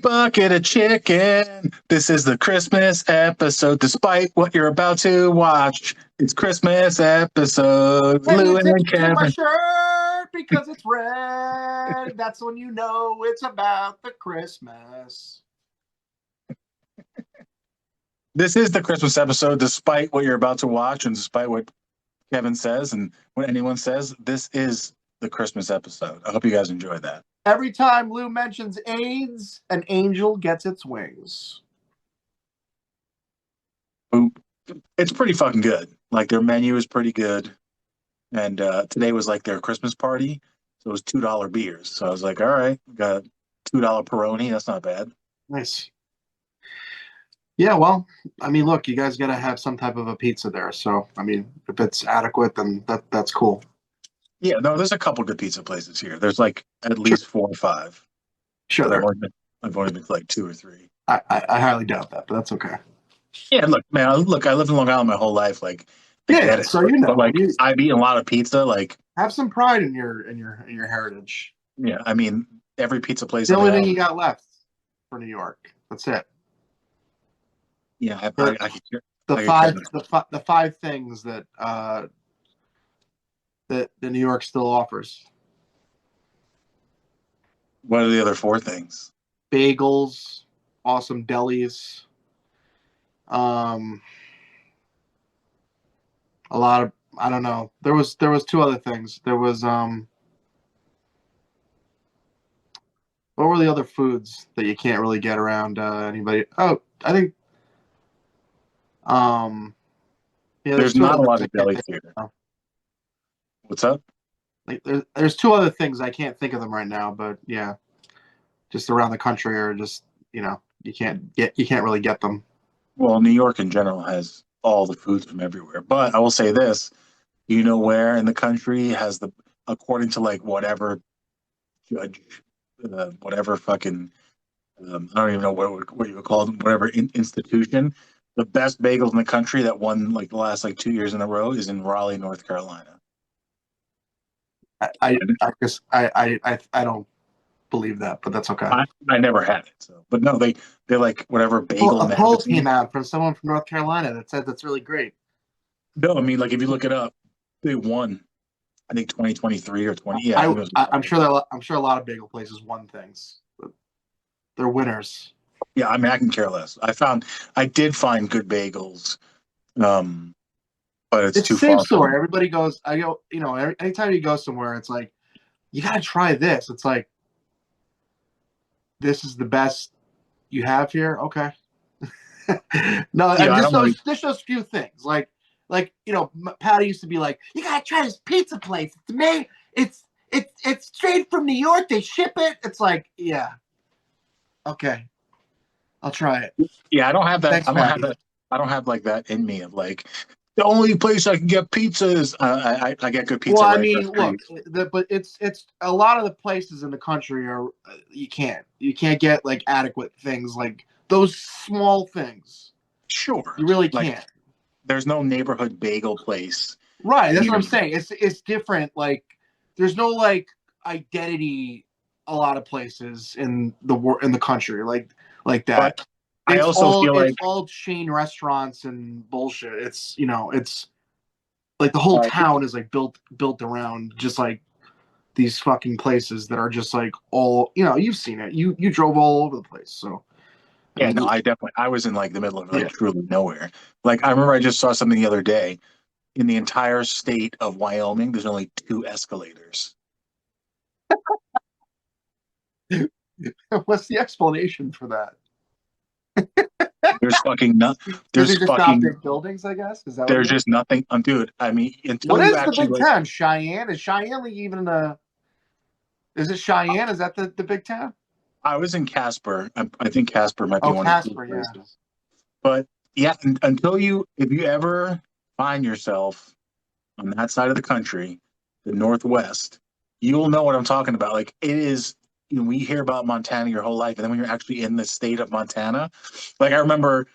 bucket of chicken. This is the Christmas episode. Despite what you're about to watch, it's Christmas episode. Pay Lou and attention to my Kevin. shirt because it's red. That's when you know it's about the Christmas. This is the Christmas episode. Despite what you're about to watch, and despite what Kevin says, and what anyone says, this is the Christmas episode. I hope you guys enjoyed that. Every time Lou mentions AIDS, an angel gets its wings. It's pretty fucking good. Like, their menu is pretty good. And today was like their Christmas party. So it was $2 beers. So I was like, all right, got a $2 Peroni. That's not bad. Nice. Yeah, well, I mean, look, you guys got to have some type of a pizza there. So, I mean, if it's adequate, then that's cool. Yeah, no, there's a couple good pizza places here. There's like at least 4 or 5. Sure. I've only been to like 2 or 3. I highly doubt that, but that's okay. Yeah, look, man, I lived in Long Island my whole life. Like, yeah, so you know, but like I've eaten a lot of pizza. Like, have some pride in your heritage. Yeah, I mean, every pizza place. The only thing you got left for New York. That's it. Yeah, the 5 things that that the New York still offers. What are the other 4 things? Bagels, awesome delis. A lot of, I don't know. There was 2 other things. There was what were the other foods that you can't really get around anybody? Oh, I think yeah, there's not a lot of delis here. What's up? Like there's 2 other things. I can't think of them right now, but yeah, just around the country, or just, you know, you can't really get them. Well, New York in general has all the foods from everywhere. But I will say this: you know where in the country has the, according to like whatever judge, whatever fucking, I don't even know what you would call them, whatever institution, the best bagels in the country that won like the last like 2 years in a row is in Raleigh, North Carolina. I guess I don't believe that, but that's okay. I never had it, so, but no, they're like whatever bagel. Well, a poll came out from someone from North Carolina that said that's really great. No, I mean, like, if you look it up, they won, I think 2023 or 20. Yeah, I'm sure a lot of bagel places won things. They're winners. Yeah, I mean, I can care less. I did find good bagels, but it's too same far. Story. Everybody goes. I go. You know, anytime you go somewhere, it's like, you gotta try this. It's like, this is the best you have here. Okay. No, yeah, there's just a few things. Like, you know, Patty used to be like, you gotta try this pizza place. It's made. It's straight from New York. They ship it. It's like, yeah. Okay. I'll try it. Yeah, I don't have that. Thanks, I don't have like that in me of like, the only place I can get pizza is I get good pizza. Well, I mean, look, but it's a lot of the places in the country are you can't get like adequate things, like those small things. Sure, you really like, can't. There's no neighborhood bagel place. Right, that's what I'm saying. It's different. Like, there's no like identity. A lot of places in the country like that. But I also feel like it's all chain restaurants and bullshit. It's, you know, it's like the whole town is like built around just like these fucking places that are just like all, you know, you've seen it. You drove all over the place. So yeah, no, I was in like the middle of like truly nowhere. Like, I remember I just saw something the other day. In the entire state of Wyoming, there's only 2 escalators. What's the explanation for that? There's fucking nothing. There's just fucking not big buildings, I guess. Is that there's just nothing. Dude, I mean, what is the big town? Cheyenne? Is Cheyenne even is it Cheyenne? Is that the big town? I was in Casper. I think Casper might be one Casper, of the places. Yeah. But yeah, if you ever find yourself on that side of the country, the Northwest, you'll know what I'm talking about. Like, it is. You know, we hear about Montana your whole life, and then when you're actually in the state of Montana, like, I remember,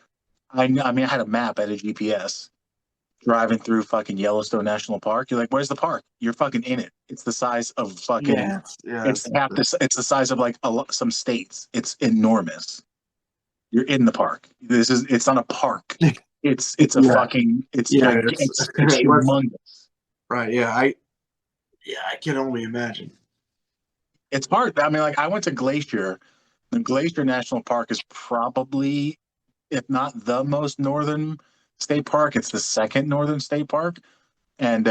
I had a map, I had a GPS, driving through fucking Yellowstone National Park. You're like, where's the park? You're fucking in it. It's the size of fucking. It's the size of like some states. It's enormous. You're in the park. It's not a park. It's a fucking. It's it's humongous. Right. Yeah. I can only imagine. It's hard. I mean, like I went to Glacier. The Glacier National Park is probably, if not the most northern state park, it's the second northern state park. And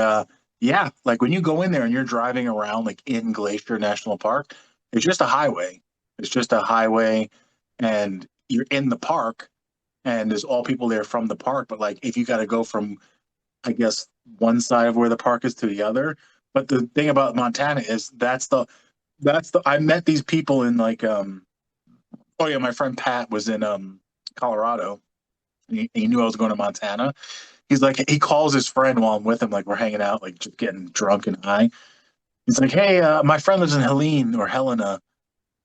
yeah, like when you go in there and you're driving around like in Glacier National Park, it's just a highway. It's just a highway, and you're in the park, and there's all people there from the park. But like if you got to go from, I guess, one side of where the park is to the other. But the thing about Montana is that's the I met these people in like oh yeah, my friend Pat was in Colorado. He knew I was going to Montana. He's like, he calls his friend while I'm with him, like we're hanging out, like just getting drunk and high. He's like, hey, my friend lives in Helene or Helena.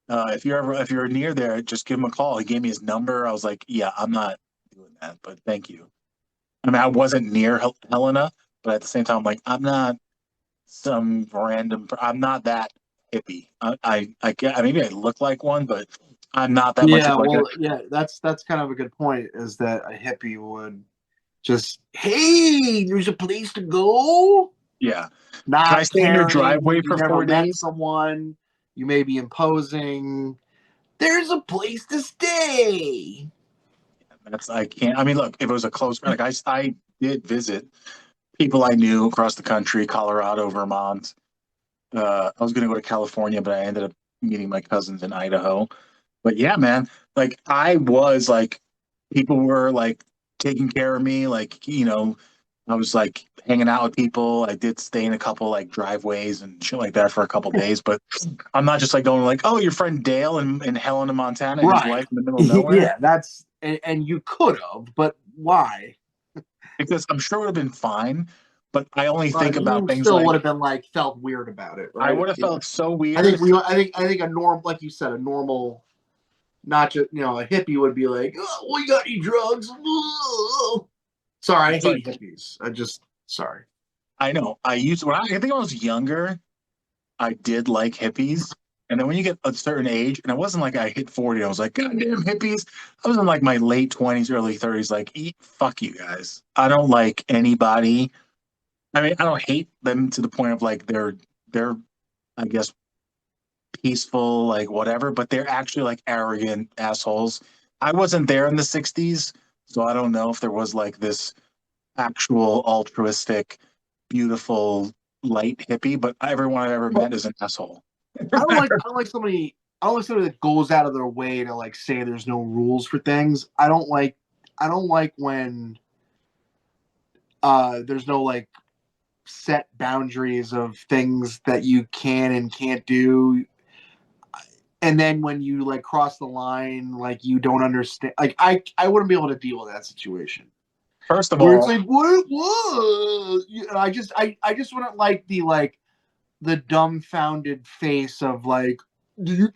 If you're near there, just give him a call. He gave me his number. I was like, yeah, I'm not doing that, but thank you. I mean, I wasn't near Helena, but at the same time, I'm like, I'm not some random. I'm not that hippie. Maybe I look like one, but I'm not that much of like a. Yeah, that's kind of a good point. Is that a hippie would just, hey, there's a place to go. Yeah. Can I Not stay in your caring. driveway You for never four met days? someone. You may be imposing. There's a place to stay. That's I can't. I mean, look, if it was a close, like I did visit people I knew across the country, Colorado, Vermont. I was going to go to California, but I ended up meeting my cousins in Idaho. But yeah, man, like I was like, people were like taking care of me. Like, I was like hanging out with people. I did stay in a couple like driveways and shit like that for a couple days. But I'm not just like going like, oh, your friend Dale in Helena, Montana, and his Right. wife in the middle of nowhere. Yeah, that's and you could have, but why? Because I'm sure it would have been fine. But I only think about You things still would like have been like felt weird about it, I right? would have Yeah. felt so weird. I think a norm, like you said, a normal, not just a hippie would be like, oh, we got any drugs? Oh. Sorry, I It's like hate hippies. I just sorry. I know I used when I think I was younger, I did like hippies. And then when you get a certain age, and it wasn't like I hit 40, I was like, God damn hippies. I was in like my late 20s, early 30s, like, eat, fuck you guys. I don't like anybody. I mean, I don't hate them to the point of like they're I guess peaceful, like whatever, but they're actually like arrogant assholes. I wasn't there in the 60s, so I don't know if there was like this actual altruistic, beautiful, light hippie, but everyone I've ever met is an asshole. I don't like somebody. I don't like somebody that goes out of their way to like say there's no rules for things. I don't like when there's no like set boundaries of things that you can and can't do. And then when you like cross the line, like you don't understand. Like I wouldn't be able to deal with that situation. First of Where it's all, like, what? I just wouldn't like the dumbfounded face of like, you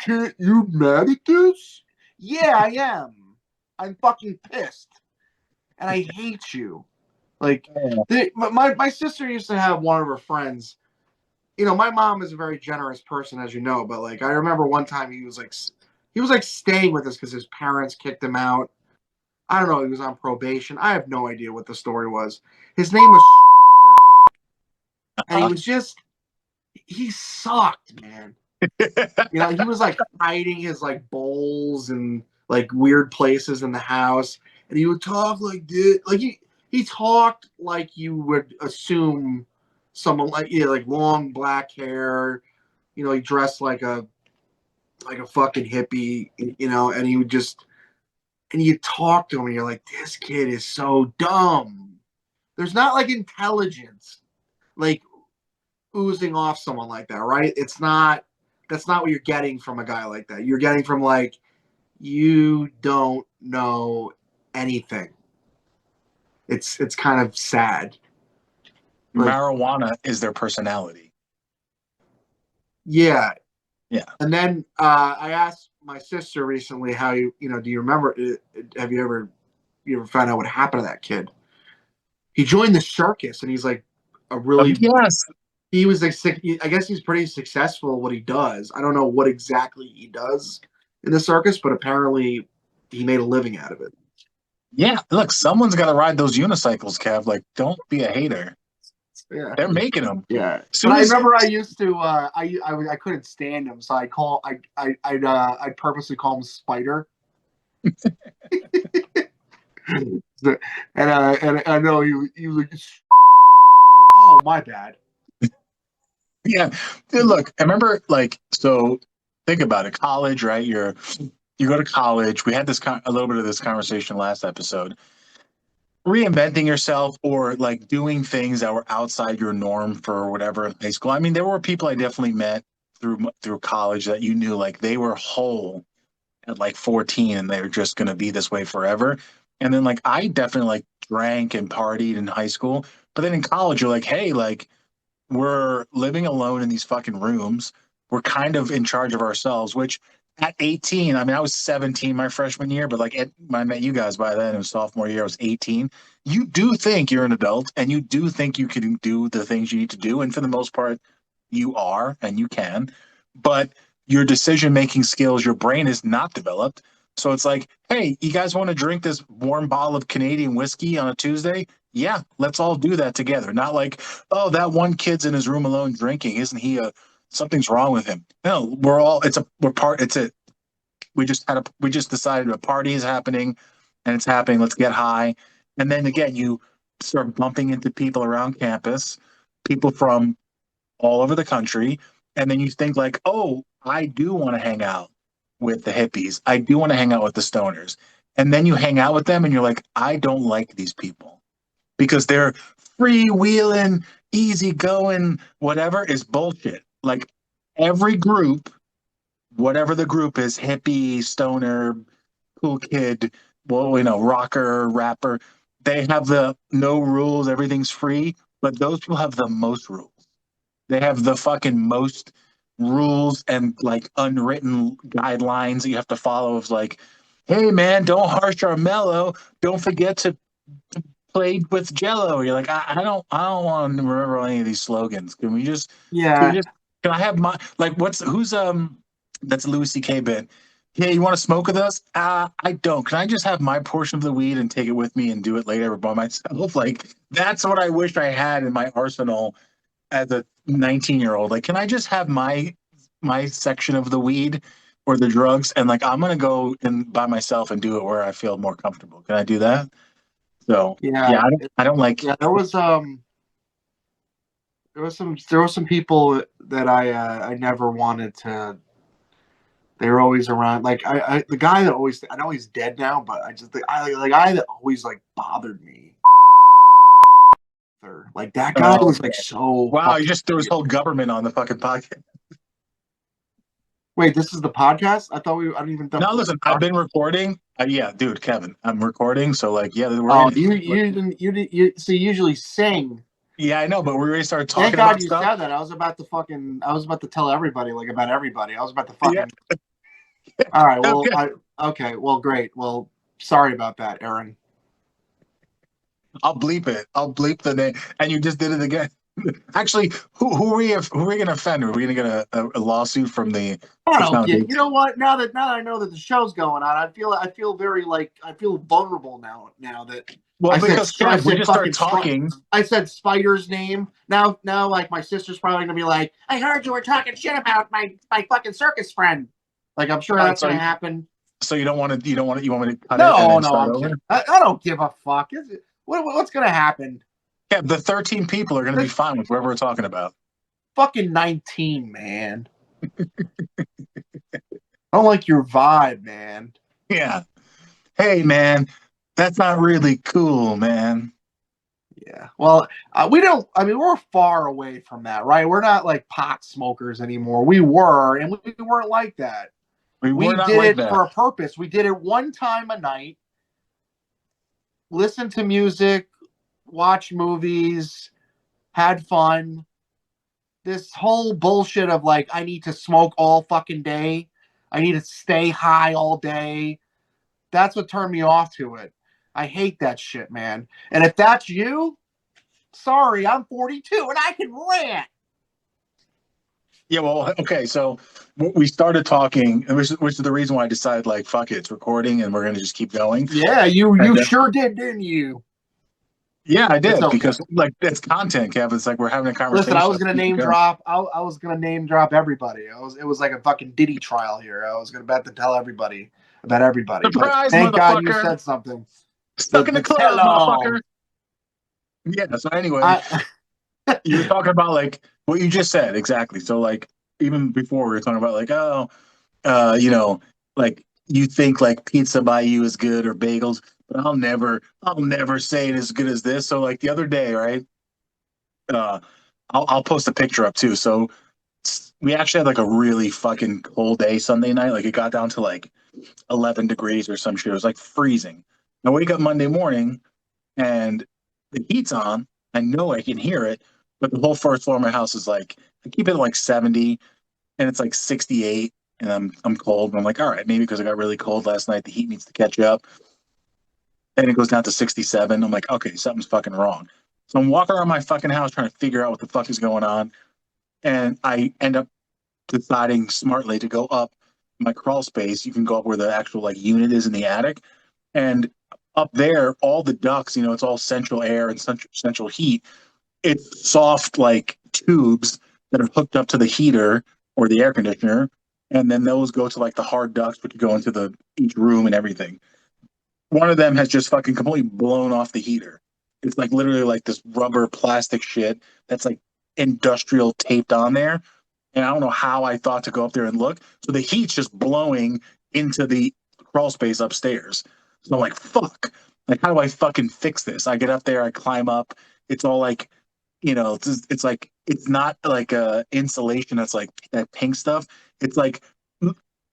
mad at this? Yeah, I am. I'm fucking pissed, and I hate you. Like, my sister used to have one of her friends. My mom is a very generous person, as you know. But like, I remember one time he was like staying with us because his parents kicked him out. I don't know. He was on probation. I have no idea what the story was. His name was, and he sucked, man. He was like hiding his like bowls and like weird places in the house, and he would talk like this. Like he talked like you would assume someone like like long black hair. He dressed like a fucking hippie. And he would just and you talk to him, and you're like, this kid is so dumb. There's not like intelligence like oozing off someone like that, right? That's not what you're getting from a guy like that. You're getting from like, you don't know anything. It's kind of sad. Like, marijuana is their personality. yeah. Yeah. And then I asked my sister recently how do you remember? Have you ever found out what happened to that kid? he joined the circus, and he's like a really Yes. he was like I guess he's pretty successful at what he does. I don't know what exactly he does in the circus, but apparently he made a living out of it. Yeah. Look, someone's got to ride those unicycles, Kev. Like, don't be a hater. Yeah, They're making them. yeah. But Soon I as remember I used to I couldn't stand him, so I'd purposely call him Spider. And I know he was like, oh my bad. yeah, dude, look, I remember like so. Think about it. College, right? You go to college. We had this a little bit of this conversation last episode. Reinventing yourself or like doing things that were outside your norm for whatever in high school. I mean, there were people I definitely met through college that you knew like they were whole at like 14 and they're just going to be this way forever. And then like I definitely like drank and partied in high school, but then in college you're like, hey, like we're living alone in these fucking rooms. We're kind of in charge of ourselves, which at 18, I mean, I was 17 my freshman year, but like when I met you guys by then, it was sophomore year, I was 18. You do think you're an adult and you do think you can do the things you need to do. And for the most part, you are and you can. But your decision making skills, your brain is not developed. So it's like, hey, you guys want to drink this warm bottle of Canadian whiskey on a Tuesday? Yeah, let's all do that together. Not like, oh, that one kid's in his room alone drinking. Isn't he a something's wrong with him? No, we're all we just decided a party is happening and it's happening. Let's get high. And then again, you start bumping into people around campus, people from all over the country. And then you think like, oh, I do want to hang out with the hippies. I do want to hang out with the stoners. And then you hang out with them and you're like, I don't like these people because they're freewheeling, easy going, whatever is bullshit. Like every group, whatever the group is, hippie, stoner, cool kid, well, rocker, rapper, they have the no rules, everything's free, but those people have the most rules. They have the fucking most rules and like unwritten guidelines that you have to follow of like, hey man, don't harsh our mellow. Don't forget to play with Jello. You're like, I don't want to remember any of these slogans. Can we Yeah, just can I have my like who's that's a Louis C.K. bit. Hey, you want to smoke with us? I don't. Can I just have my portion of the weed and take it with me and do it later by myself? Like that's what I wish I had in my arsenal as a 19-year-old. Like, can I just have my section of the weed or the drugs and like I'm gonna go and by myself and do it where I feel more comfortable. Can I do that? So yeah, yeah, I don't like yeah. There was some people that I never wanted to. They were always around. Like the guy that always I know he's dead now, but the guy that always like bothered me. Like that guy oh was like so wow, you fucking just threw his weird. whole government on the fucking podcast. Wait, this is the podcast? I thought I didn't even Now know. listen, I've been recording. Yeah, dude, Kevin, I'm recording. So like, yeah, we're Oh, in. you so you usually sing. Yeah, I know, but we already started Thank talking God about you stuff. said that. I was about to tell everybody like about everybody. I was about to Yeah, fucking. All right. Well, okay. okay. Well, great. Well, sorry about that, Aaron. I'll bleep it. I'll bleep the name. And you just did it again. Actually, who are we gonna offend? Are we gonna get a lawsuit from I the don't get. foundation? You know what? Now that I know that the show's going on, I feel very like I feel vulnerable now. Now that Well, because I Kev, we said just started fucking talking. I said Spider's name. Now like my sister's probably gonna be like, I heard you were talking shit about my fucking circus friend. Like I'm sure All right, that's so gonna happen. you don't want to you want me to cut it and No, then no, start I'm over? kidding. I don't give a fuck. What's gonna happen? Yeah, the 13 people are gonna be This fine with whoever we're talking about. fucking 19, man. I don't like your vibe, man. Yeah. Hey man, that's not really cool, man. Yeah. Well, we don't. I mean, we're far away from that, right? We're not like pot smokers anymore. We were, and we weren't like that. We're We not did like it that. for a purpose. We did it one time a night, listen to music, watch movies, had fun. This whole bullshit of like, I need to smoke all fucking day. I need to stay high all day. That's what turned me off to it. I hate that shit, man. And if that's you, Sorry, I'm 42 and I can rant. Yeah, well, okay. So we started talking, which is the reason why I decided, like, fuck it, it's recording, and we're gonna just keep going. Yeah, you And sure did, didn't you? yeah, I It's did okay. because like it's content, Kev. It's like we're having a Listen, I conversation. was gonna name drop. I was gonna name drop everybody. It was like a fucking Diddy trial here. I was gonna bet to tell everybody about everybody. But Surprise, thank God you motherfucker! said something. Stuck in the The club, tell-all. motherfucker. Yeah. So anyway, I you were talking about like what you just said exactly. So like even before we were talking about like you know, like you think like pizza by you is good or bagels, but I'll never say it as good as this. So like the other day, right? Uh, I'll post a picture up too. So we actually had like a really fucking cold day Sunday night. Like it got down to like 11 degrees or some shit. It was like freezing. I wake up Monday morning and the heat's on. I know I can hear it, but the whole first floor of my house is like I keep it at like 70 and it's like 68 and I'm cold. And I'm like, all right, maybe because I got really cold last night, the heat needs to catch up. Then it goes down to 67. I'm like, okay, something's fucking wrong. So I'm walking around my fucking house trying to figure out what the fuck is going on. And I end up deciding smartly to go up my crawl space. You can go up where the actual like unit is in the attic. And up there, all the ducts, you know, it's all central air and central heat. It's soft like tubes that are hooked up to the heater or the air conditioner. And then those go to like the hard ducts, which go into the each room and everything. One of them has just fucking completely blown off the heater. It's like literally like this rubber plastic shit that's like industrial taped on there. And I don't know how I thought to go up there and look. So the heat's just blowing into the crawl space upstairs. So I'm like, fuck. Like, how do I fucking fix this? I get up there, I climb up. It's all like, you know, it's like, it's not like insulation that's like that pink stuff. It's like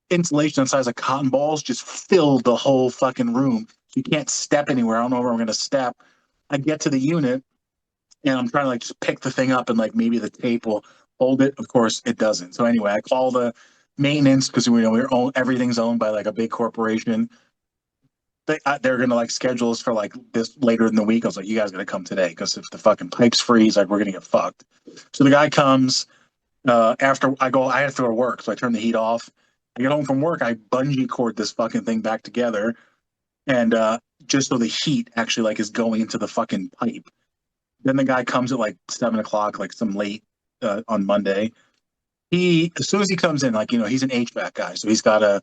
insulation the size of cotton balls just filled the whole fucking room. You can't step anywhere. I don't know where I'm going to step. I get to the unit and I'm trying to like just pick the thing up and like maybe the tape will hold it. Of course, it doesn't. So anyway, I call the maintenance because we know everything's owned by like a big corporation. They're gonna like schedule us for like this later in the week. I was like, you guys gotta come today because if the fucking pipes freeze, like we're gonna get fucked. So the guy comes after I go. I have to go to work, so I turn the heat off. I get home from work. I bungee cord this fucking thing back together, and just so the heat actually like is going into the fucking pipe. Then the guy comes at like 7 o'clock, like some late on Monday. He as soon as he comes in, like you know, he's an HVAC guy, so he's got a.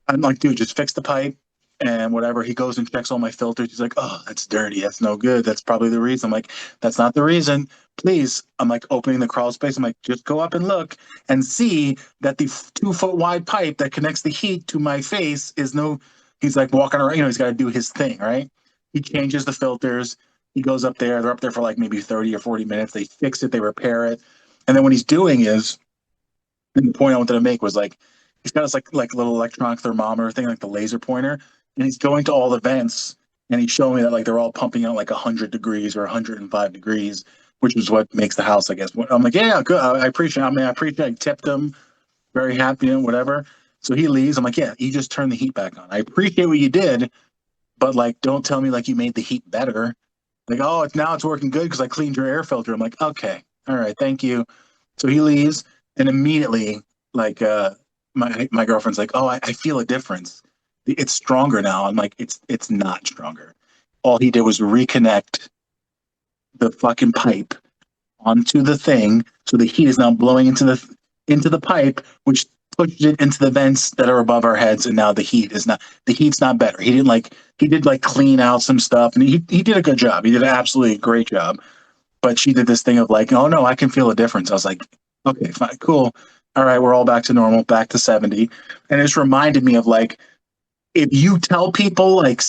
I'm like, dude, just fix the pipe and whatever. He goes and checks all my filters. He's like, oh, that's dirty. That's no good. That's probably the reason. I'm like, that's not the reason. Please. I'm like opening the crawl space. I'm like, just go up and look and see that the 2 foot wide pipe that connects the heat to my face is no. He's like walking around. You know, he's got to do his thing, right? He changes the filters. He goes up there. They're up there for like maybe 30 or 40 minutes. They fix it. They repair it. And then what he's doing is, and the point I wanted to make was like, he's got this like little electronic thermometer thing, like the laser pointer, and he's going to all the vents and he's showing me that like they're all pumping out like 100 degrees or 105 degrees, which is what makes the house, I guess. I'm like, yeah, good. I appreciate. I mean, I appreciate. I tipped him, very happy and whatever. So he leaves. I'm like, yeah, you just turned the heat back on. I appreciate what you did, but like, don't tell me like you made the heat better. Like, oh, it's working good because I cleaned your air filter. I'm like, okay, all right, thank you. So he leaves, and immediately, like, my girlfriend's like, oh, I feel a difference. It's stronger now. I'm like, it's not stronger. All he did was reconnect the fucking pipe onto the thing, so the heat is now blowing into the pipe, which pushes it into the vents that are above our heads, and now the heat's not better. He did like clean out some stuff, and he did a good job. He did an absolutely great job. But she did this thing of like, oh no, I can feel a difference. I was like, okay, fine, cool. All right, we're all back to normal, back to 70. And it's reminded me of like, if you tell people like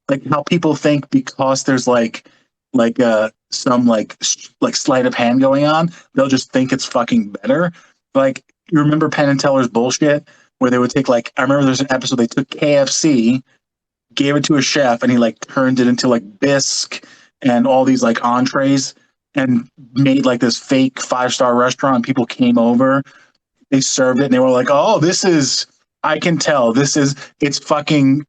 like how people think because there's some like sleight of hand going on, they'll just think it's fucking better. Like you remember Penn and Teller's bullshit where they would take like I remember there's an episode they took KFC, gave it to a chef, and he like turned it into like bisque and all these like entrees and made like this fake 5-star restaurant. People came over, they served it, and they were like, "Oh, this is I can tell it's fucking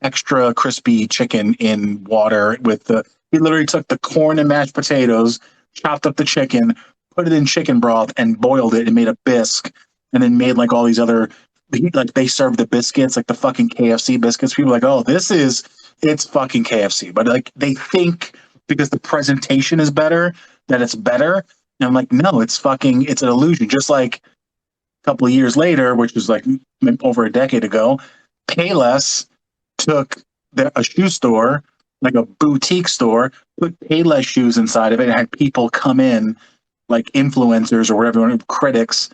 extra crispy chicken in water with the He literally took the corn and mashed potatoes, chopped up the chicken, put it in chicken broth, and boiled it and made a bisque, and then made like all these other. Like they served the biscuits, like the fucking KFC biscuits. People are like, oh, it's fucking KFC, but like they think because the presentation is better that it's better. And I'm like, no, it's an illusion. Just like a couple of years later, which was like over a decade ago, Payless took a shoe store, like a boutique store, put Payless shoes inside of it, and had people come in, like influencers or whatever, critics,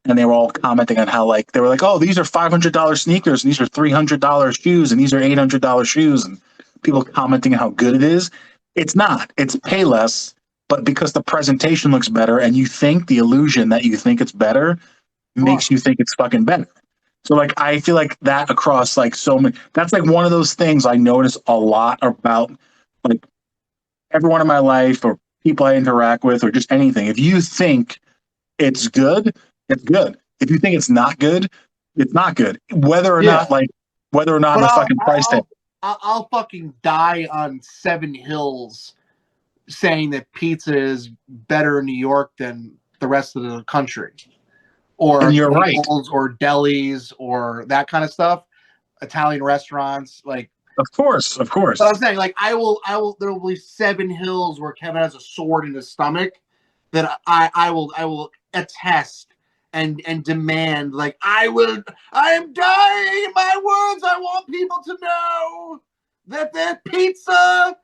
and they were all commenting on how like they were like, oh, these are $500 sneakers, and these are $300 shoes, and these are $800 shoes, and people commenting on how good it is. It's not. It's Payless, but because the presentation looks better, and you think the illusion that you think it's better Sure. makes you think it's fucking better. So like I feel like that across like so many that's like one of those things I notice a lot about like everyone in my life or people I interact with or just anything. If you think it's good, it's good. If you think it's not good. Yeah. Whether or not But the fucking price tag. I'll fucking die on Seven Hills saying that pizza is better in New York than the rest of the country, or And you're right. Naples, or delis, or that kind of stuff. Italian restaurants, like. Of course, of But I'm course. saying, like, I will. There will be Seven Hills where Kevin has a sword in his stomach that I will attest and demand. Like, I am dying in my words. I want people to know that that pizza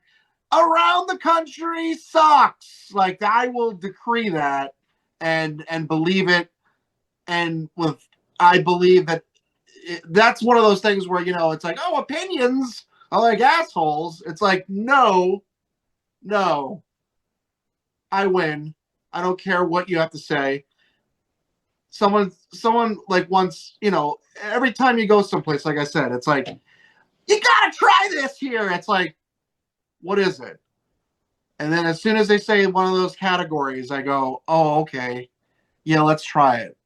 around the country sucks. Like, I will decree that and believe it. And I believe that that's one of those things where, it's like, oh, opinions are like assholes. It's like, no, I win. I don't care what you have to say. Someone like once, every time you go someplace, like I said, it's like, you gotta try this here. It's like, what is it? And then as soon as they say one of those categories, I go, oh, okay. Yeah, let's try it.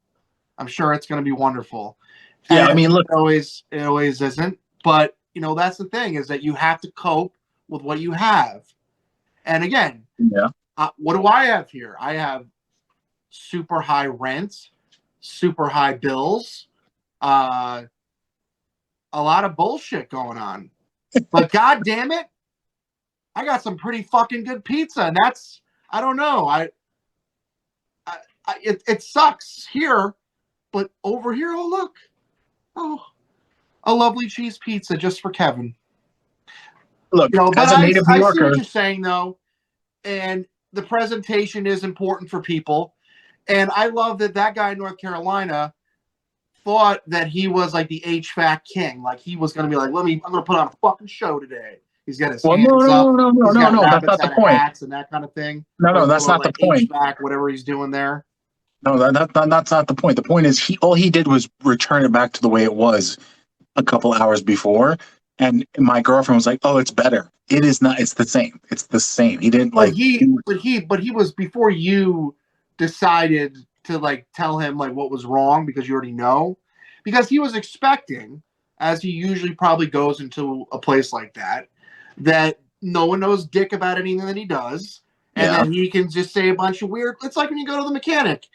I'm sure it's going to be wonderful. Yeah, I And mean, look, it always isn't. But, that's the thing, is that you have to cope with what you have. And again, yeah, what do I have here? I have super high rent, super high bills, uh, a lot of bullshit going on. But God damn it, I got some pretty fucking good pizza. And that's, I don't know. It sucks here, but over here, oh, look. Oh, a lovely cheese pizza just for Kevin. look, But as a native New I see what Yorker, you're saying, though. And the presentation is important for people. And I love that guy in North Carolina thought that he was like the HVAC king. Like he was going to be like, I'm going to put on a fucking show today. He's got his well, no, hands no, up. no, no, He's no, got no, that's rabbits not the out of point. hats and that kind of thing. No, Or no, his that's little not the like point. HVAC, whatever he's doing there. No, that's not the point. The point is all he did was return it back to the way it was a couple hours before. And my girlfriend was like, "Oh, it's better." It is not. It's the same. It's the same. He didn't But like. he was before you decided to like tell him like what was wrong, because you already know, because he was expecting, as he usually probably goes into a place like that no one knows dick about anything that he does, and Yeah, then he can just say a bunch of weird. It's like when you go to the mechanic.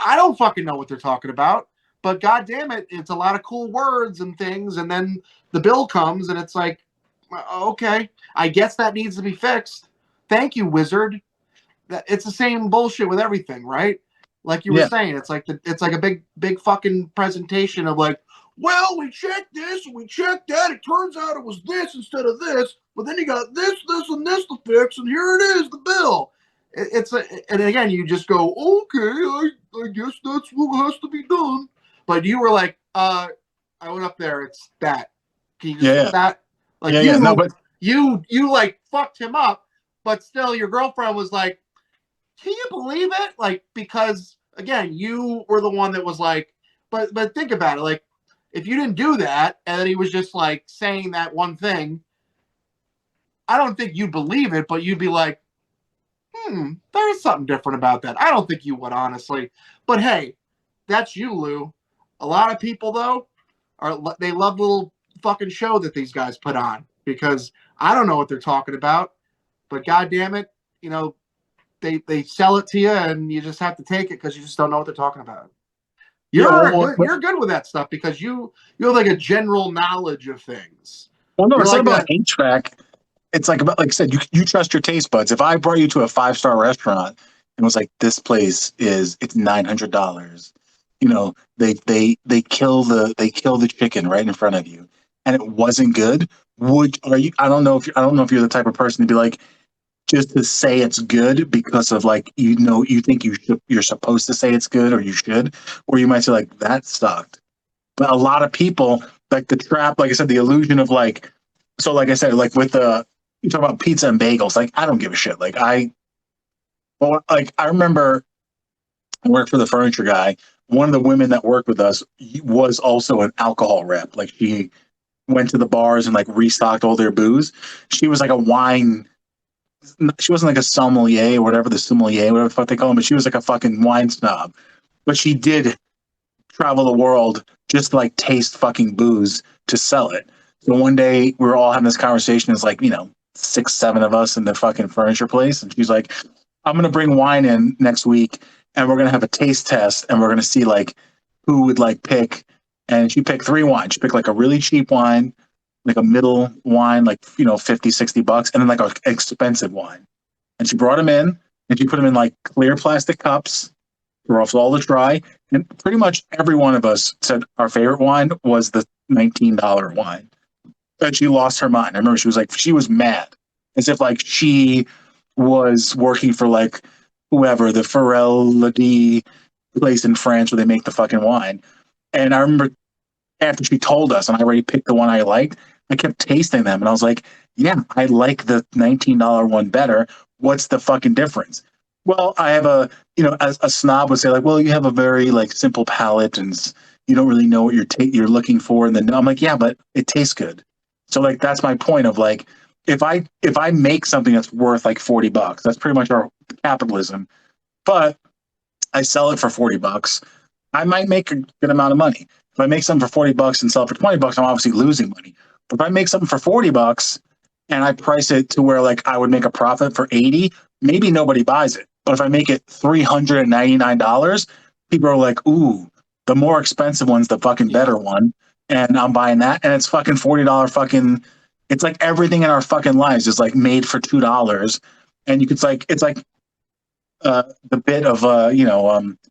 I don't fucking know what they're talking about, but god damn it, it's a lot of cool words and things, and then the bill comes and it's like, okay, I guess that needs to be fixed. Thank you, wizard. It's the same bullshit with everything, right? Like you were yeah, saying, it's like a big fucking presentation of like, well, we checked this, we checked that. It turns out it was this instead of this, but then you got this, and this to fix, and here it is, the bill. And again, you just go, okay, I guess that's what has to be done. But you were like, I went up there, it's that. Can you just fix yeah, that? Like yeah. No, but you like fucked him up, but still your girlfriend was like, can you believe it? Like, because again, you were the one that was like, but think about it, like if you didn't do that and then he was just like saying that one thing, I don't think you'd believe it, but you'd be like, there's something different about that. I don't think you would, honestly. But hey, that's you, Lou. A lot of people though they love little fucking show that these guys put on, because I don't know what they're talking about. but God damn it, you know, they sell it to you, and you just have to take it because you just don't know what they're talking about. You're good with that stuff because you have like a general knowledge of things. Well, no, You're it's not like about HVAC. It's like about, like I said, you trust your taste buds. If I brought you to a 5-star restaurant and was like, this place it's $900, you know, they kill the chicken right in front of you, and it wasn't good. I don't know if you're the type of person to be like, just to say it's good because of like, you think you're supposed to say it's good, or you should, or you might say like, that sucked. But a lot of people, like the trap, like I said, the illusion of like, so like I said, like with you talk about pizza and bagels, like I don't give a shit. Like I remember I worked for the furniture guy. One of the women that worked with us was also an alcohol rep. Like she went to the bars and like restocked all their booze. She was like a wine. She wasn't like a sommelier or whatever whatever the fuck they call them, but she was like a fucking wine snob. But she did travel the world just to like taste fucking booze to sell it. So one day we were all having this conversation. It's like, 6, 7 of us in the fucking furniture place. And she's like, I'm going to bring wine in next week and we're going to have a taste test and we're going to see like who would like pick. And she picked 3 wines. She picked like a really cheap wine, like a middle wine, like, 50, $60, and then like an expensive wine. And she brought them in and she put them in like clear plastic cups for us all to try. And pretty much every one of us said our favorite wine was the $19 wine. And she lost her mind. I remember she was mad, as if like she was working for like whoever, the Ferrel Lady place in France where they make the fucking wine. And I remember after she told us, and I already picked the one I liked, I kept tasting them, and I was like, yeah, I like the $19 one better. What's the fucking difference? Well, I have as a snob would say, like, well, you have a very like simple palate, and you don't really know what you're looking for. And then I'm like, yeah, but it tastes good. So like that's my point of like, if I make something that's worth like $40, that's pretty much our capitalism. But I sell it for $40, I might make a good amount of money. If I make something for $40 and sell it for $20, I'm obviously losing money. But if I make something for $40 and I price it to where like I would make a profit for 80, maybe nobody buys it. But if I make it $399, people are like, ooh, the more expensive one's the fucking better one. And I'm buying that. And it's fucking $40 fucking, it's like everything in our fucking lives is like made for $2. And it's like the bit of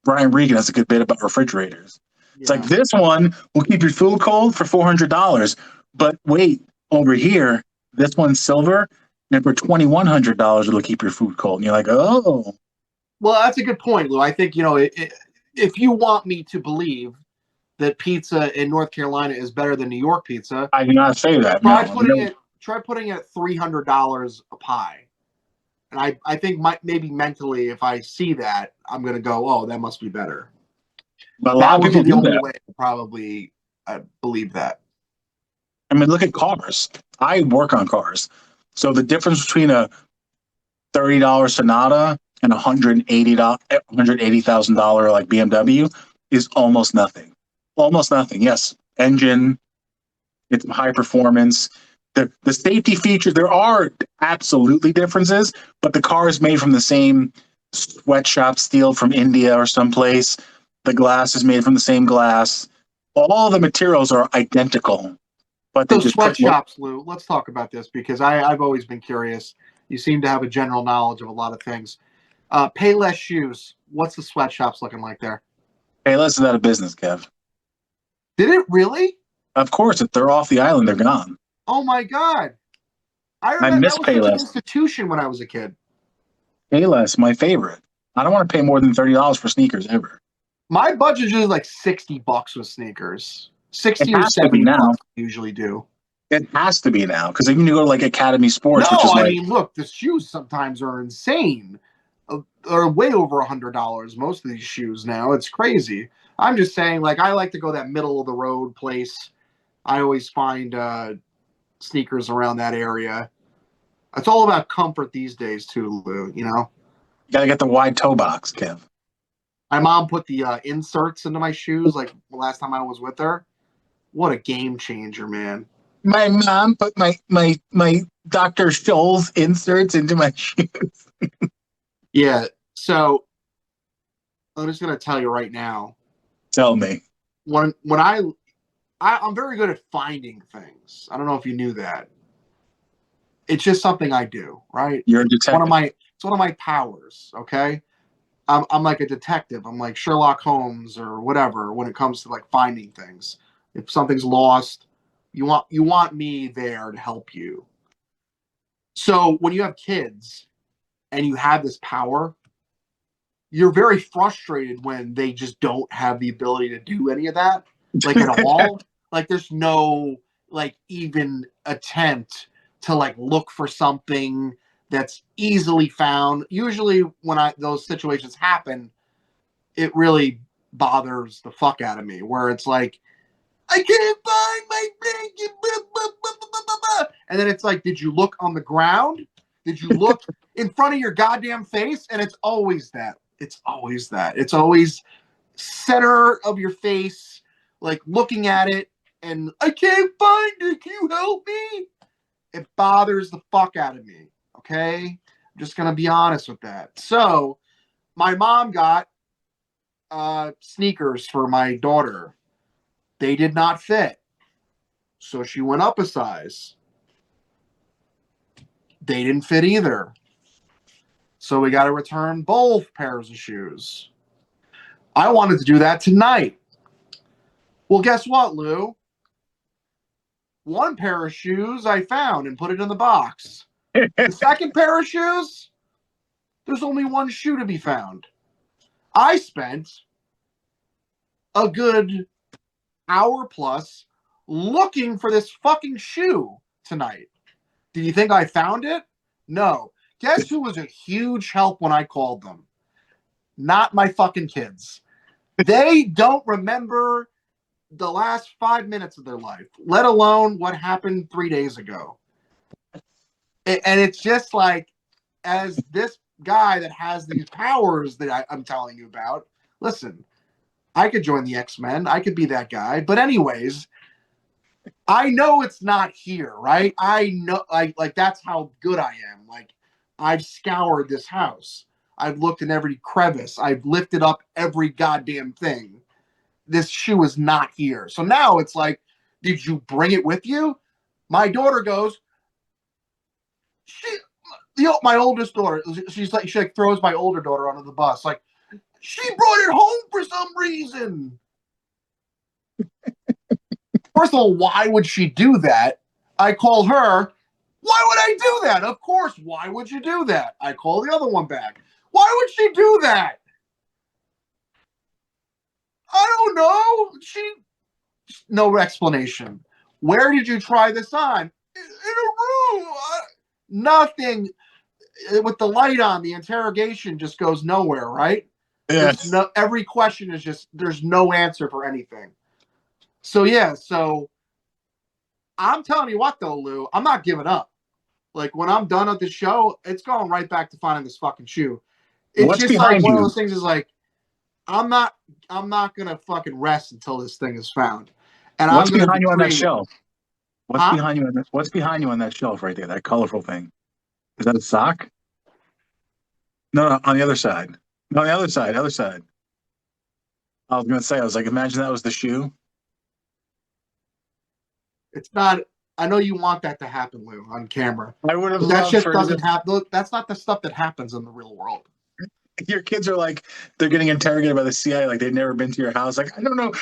Brian Regan has a good bit about refrigerators. It's like, this one will keep your food cold for $400, but wait, over here, this one's silver, and for $2,100 it'll keep your food cold. And you're like, oh. Well, that's a good point, Lou. I think if you want me to believe that pizza in North Carolina is better than New York pizza, I do not say that. Try putting it at $300 a pie. And I think maybe mentally, if I see that, I'm going to go, oh, that must be better. But a lot of people do that. Way to probably believe that. I mean, look at cars. I work on cars. So the difference between a $30 Sonata and $180,000 like BMW is almost nothing. Almost nothing. Yes, engine, it's high performance. The safety features, there are absolutely differences, but the car is made from the same sweatshop steel from India or someplace. The glass is made from the same glass. All the materials are identical. But those sweatshops, Lou, let's talk about this because I've always been curious. You seem to have a general knowledge of a lot of things. Payless shoes, what's the sweatshops looking like there? Payless is out of business, Kev. Did it really? Of course, if they're off the island, they're gone. Oh my God. I miss Payless. Such an institution when I was a kid. Payless, my favorite. I don't want to pay more than $30 for sneakers ever. My budget is like $60 with sneakers. 60 or 70 now. Usually do. It has to be now because even you go to like Academy Sports, no, which is I mean, look, the shoes sometimes are insane. They're way over $100. Most of these shoes now, it's crazy. I'm just saying, like, I like to go that middle of the road place. I always find sneakers around that area. It's all about comfort these days too, Lou. You gotta get the wide toe box, Kev. My mom put the inserts into my shoes like the last time I was with her. What a game changer, man. My mom put my Dr. Scholl's inserts into my shoes. Yeah. So I'm just gonna tell you right now. Tell me. When I'm very good at finding things. I don't know if you knew that. It's just something I do, right? You're a detective. It's one of my powers. Okay. I'm like a detective. I'm like Sherlock Holmes or whatever when it comes to like finding things. If something's lost, you want me there to help you. So when you have kids and you have this power, you're very frustrated when they just don't have the ability to do any of that, like at all. Like there's no like even attempt to like look for something that's easily found. Usually when those situations happen, it really bothers the fuck out of me where it's like I can't find my blanket, blah, blah, blah, blah, blah, blah. And then it's like, did you look on the ground? Did you look in front of your goddamn face? And it's always that. It's always that. It's always center of your face, like looking at it, and I can't find it. Can you help me? It bothers the fuck out of me. Okay? I'm just gonna be honest with that. So my mom got sneakers for my daughter. They did not fit. So she went up a size. They didn't fit either. So we got to return both pairs of shoes. I wanted to do that tonight. Well, guess what, Lou? One pair of shoes I found and put it in the box. The second pair of shoes, there's only one shoe to be found. I spent a good hour plus looking for this fucking shoe tonight. Did you think I found it? No. Guess who was a huge help when I called them? Not my fucking kids. They don't remember the last 5 minutes of their life, let alone what happened 3 days ago. And it's just like, as this guy that has these powers that I'm telling you about, listen, I could join the X-Men. I could be that guy. But anyways, I know it's not here, right? I know, like that's how good I am. Like, I've scoured this house. I've looked in every crevice. I've lifted up every goddamn thing. This shoe is not here. So now it's like, did you bring it with you? My daughter goes, my oldest daughter, she's like, she like throws my older daughter under the bus. Like, she brought it home for some reason. First of all, why would she do that? I call her. Why would I do that? Of course. Why would you do that? I call the other one back. Why would she do that? I don't know. No explanation. Where did you try this on? In a room. Nothing. With the light on, the interrogation just goes nowhere, right? Yes. Every question is just, there's no answer for anything. So yeah, so I'm telling you what though, Lou, I'm not giving up. Like when I'm done at the show, it's going right back to finding this fucking shoe. It's What's just like behind one of you? those things is like, I'm not gonna fucking rest until this thing is found. And What's I'm gonna behind be you on that creative. shelf? What's behind you on that? What's behind you on that shelf right there? That colorful thing. Is that a sock? No, no, on the other side. No, on the other side. Other side. I was gonna say. I was like, imagine that was the shoe. It's not. I know you want that to happen, Lou, on camera. I would have That loved shit for doesn't happen. That's not the stuff that happens in the real world. your kids are like they're getting interrogated by the CIA, like they've never been to your house. Like I don't know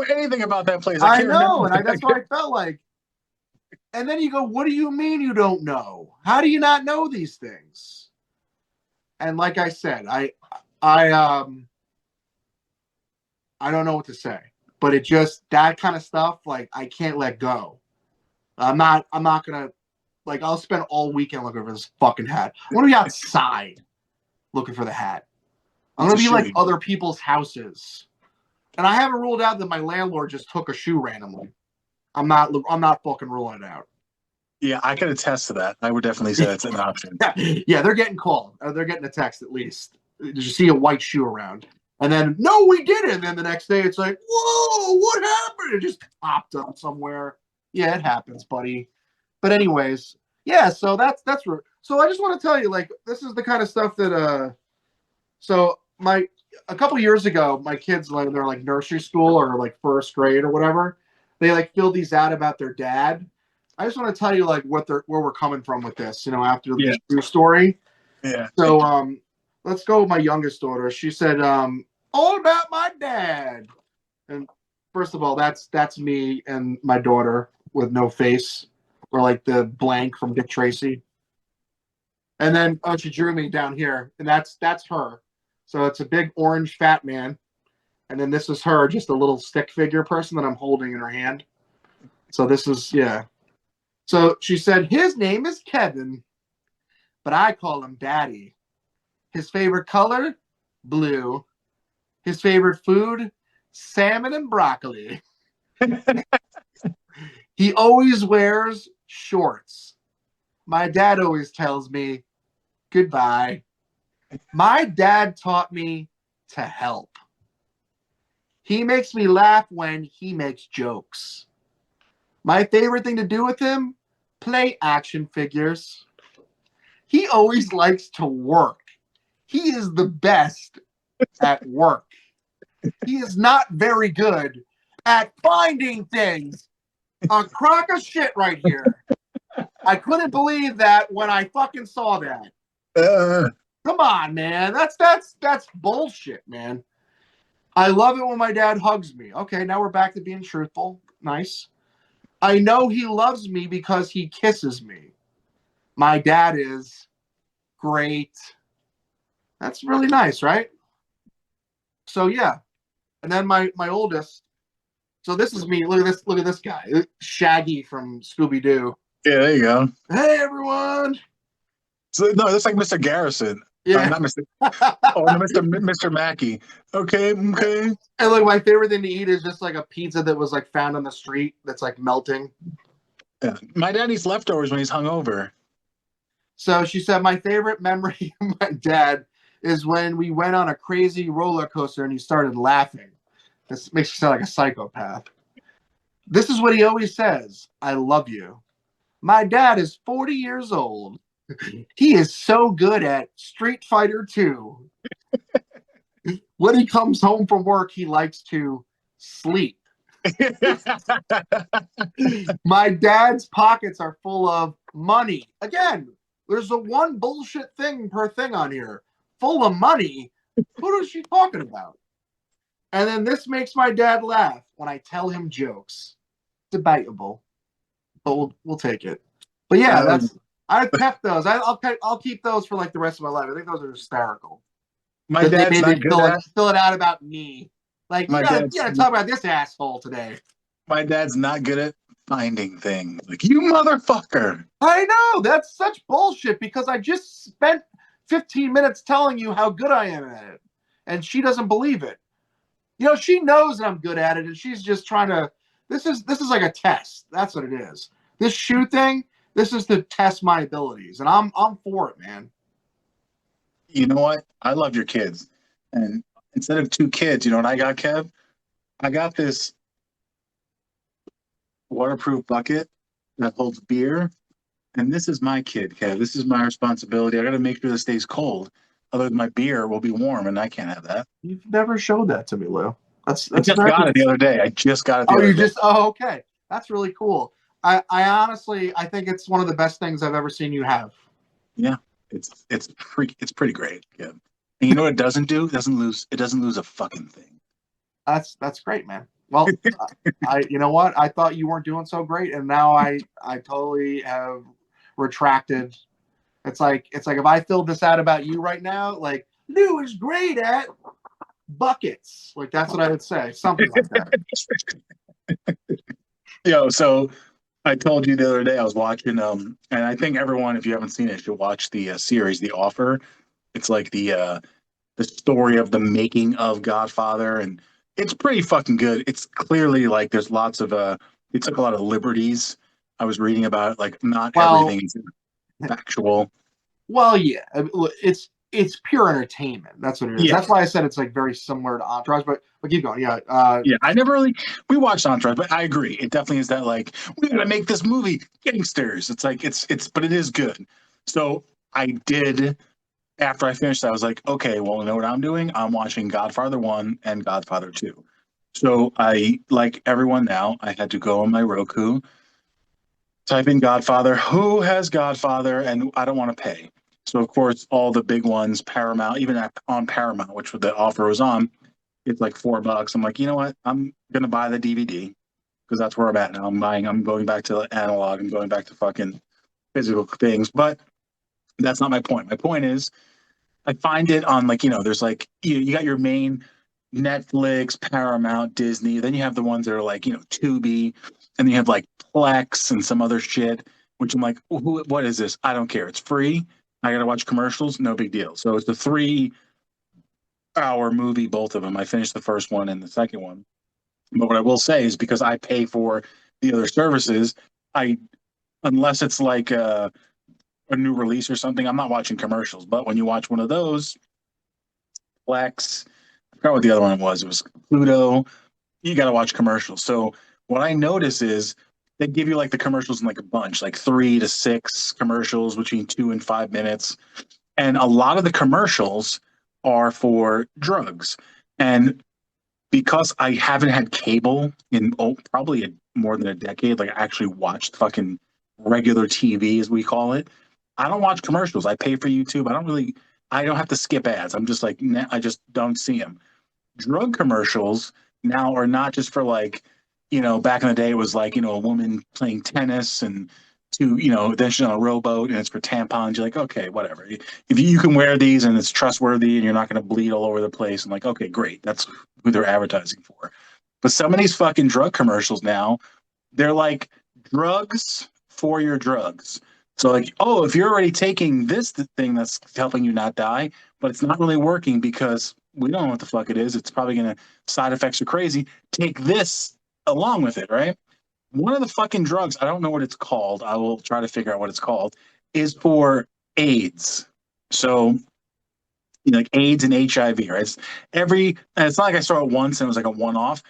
anything about that place. I I can't know, remember. and that's what I felt like. And then you go, "What do you mean you don't know? How do you not know these things?" And like I said, I I don't know what to say, but it just that kind of stuff. Like I can't let go. I'm not gonna like. I'll spend all weekend looking for this fucking hat. I'm gonna be outside looking for the hat. I'm It's gonna a be shoe. like other people's houses, and I haven't ruled out that my landlord just took a shoe randomly. I'm not fucking ruling it out. Yeah, I can attest to that. I would definitely say that's an option. Yeah, they're getting called. They're getting a text at least. Did you see a white shoe around? And then, no, we didn't. And then the next day, it's like, whoa, what happened? It just popped up somewhere. Yeah, it happens, buddy. But anyways, Yeah, so that's so I just want to tell you, like, this is the kind of stuff that so my a couple years ago, my kids, like, they're like nursery school or like first grade or whatever, they like filled these out about their dad. I just want to tell you like where we're coming from with this, after Yeah. the true story. Yeah. So let's go with my youngest daughter. She said, all about my dad. And first of all, that's me and my daughter with no face, or like the blank from Dick Tracy. And then she drew me down here, and that's her. So it's a big orange fat man, and then this is her, just a little stick figure person that I'm holding in her hand. So this is, yeah. So she said his name is Kevin, but I call him Daddy. His favorite color, blue. His favorite food, salmon and broccoli. He always wears shorts. My dad always tells me goodbye. My dad taught me to help. He makes me laugh when he makes jokes. My favorite thing to do with him, play action figures. He always likes to work. He is the best at work. He is not very good at finding things. A crock of shit right here. I couldn't believe that when I fucking saw that. Come on, man. That's bullshit, man. I love it when my dad hugs me. Okay, now we're back to being truthful. Nice. I know he loves me because he kisses me. My dad is great. That's really nice, right? So yeah. And then my oldest. So this is me. Look at this guy. Shaggy from Scooby-Doo. Yeah, there you go. Hey everyone. So no, that's like Mr. Garrison. Yeah. Not Mr. Oh, no, Mr. Mackey. Okay, okay. And like my favorite thing to eat is just like a pizza that was like found on the street that's like melting. Yeah. My dad eats leftovers when he's hungover. So she said my favorite memory of my dad is when we went on a crazy roller coaster and he started laughing. This makes you sound like a psychopath. This is what he always says. I love you. My dad is 40 years old. He is so good at Street Fighter 2. When he comes home from work, he likes to sleep. My dad's pockets are full of money. Again, there's a one bullshit thing per thing on here. Full of money? Who is she talking about? And then this makes my dad laugh when I tell him jokes. Debatable, but we'll take it. But yeah, I kept those. I'll keep those for like the rest of my life. I think those are hysterical. My dad's not good at fill it out about me. Like, you gotta talk about this asshole today. My dad's not good at finding things. Like, you motherfucker. I know, that's such bullshit because I just spent 15 minutes telling you how good I am at it. And she doesn't believe it. She knows that I'm good at it, and she's just trying to. This is like a test. That's what it is. This shoe thing. This is to test my abilities, and I'm for it, man. You know what? I love your kids, and instead of 2 kids, you know what I got, Kev? I got this waterproof bucket that holds beer, and this is my kid, Kev. This is my responsibility. I got to make sure this stays cold. Otherwise, my beer will be warm, and I can't have that. You've never showed that to me, Lou. I just got it the other day. I just got it. Okay. That's really cool. I honestly, I think it's one of the best things I've ever seen you have. Yeah, it's pretty great. Yeah, and you know what it doesn't do? It doesn't lose a fucking thing. That's great, man. Well, you know what? I thought you weren't doing so great, and now I totally have retracted. It's like if I filled this out about you right now, like Lou is great at buckets. Like that's what I would say, something like that. So I told you the other day I was watching and I think everyone, if you haven't seen it, should watch the series The Offer. It's like the story of the making of Godfather, and it's pretty fucking good. It's clearly like there's lots of they took a lot of liberties. I was reading about it, like not everything is factual. Well, yeah, it's pure entertainment. That's what it is. Yeah. That's why I said it's like very similar to Entourage, but But keep going. Yeah. Yeah, I never really we watched Entourage, but I agree. It definitely is that like we gotta make this movie gangsters. It's like it's but it is good. So I did after I finished, I was like, okay, well, you know what I'm doing? I'm watching Godfather 1 and Godfather 2. So I, like everyone now, I had to go on my Roku, type in Godfather, who has Godfather, and I don't want to pay. So, of course, all the big ones, Paramount, even on Paramount, which the offer was on, it's like $4. I'm like, you know what? I'm going to buy the DVD because that's where I'm at now. I'm going back to analog. I'm going back to fucking physical things. But that's not my point. My point is, I find it on like, there's like you got your main Netflix, Paramount, Disney. Then you have the ones that are like, Tubi, and then you have like Plex and some other shit, which I'm like, what is this? I don't care. It's free. I gotta watch commercials, no big deal. So it's a 3 hour movie, both of them. I finished the first one and the second one. But what I will say is because I pay for the other services, I unless it's like a new release or something, I'm not watching commercials. But when you watch one of those, Plex, I forgot what the other one was. It was Pluto. You got to watch commercials. So what I notice is they give you like the commercials in like a bunch, like 3 to 6 commercials between 2 and 5 minutes, and a lot of the commercials are for drugs. And because I haven't had cable in probably more than a decade, like I actually watched fucking regular TV as we call it. I don't watch commercials. I pay for YouTube. I don't have to skip ads. I'm just like, I just don't see them. Drug commercials now are not just for like, back in the day it was like, a woman playing tennis and then she's on a rowboat and it's for tampons. You're like, okay, whatever. If you can wear these and it's trustworthy and you're not going to bleed all over the place, I'm like, okay, great. That's who they're advertising for. But some of these fucking drug commercials now, they're like drugs for your drugs. So like, oh, if you're already taking this thing that's helping you not die, but it's not really working because we don't know what the fuck it is. It's probably gonna side effects are crazy. Take this along with it, right? One of the fucking drugs, I don't know what it's called. I will try to figure out what it's called, is for AIDS. So like AIDS and HIV, right? It's not like I saw it once and it was like a one-off.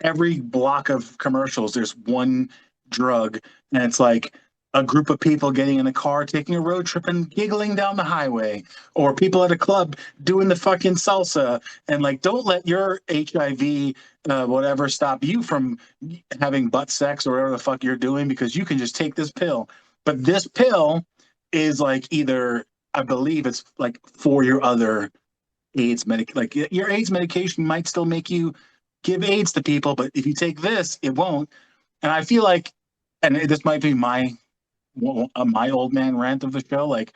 Every block of commercials, there's one drug, and it's like a group of people getting in a car, taking a road trip and giggling down the highway, or people at a club doing the fucking salsa. And like, don't let your HIV, whatever, stop you from having butt sex or whatever the fuck you're doing because you can just take this pill. But this pill is like either I believe it's like for your other like your AIDS medication might still make you give AIDS to people, but if you take this, it won't. And I feel like, and this might be my old man rant of the show. Like,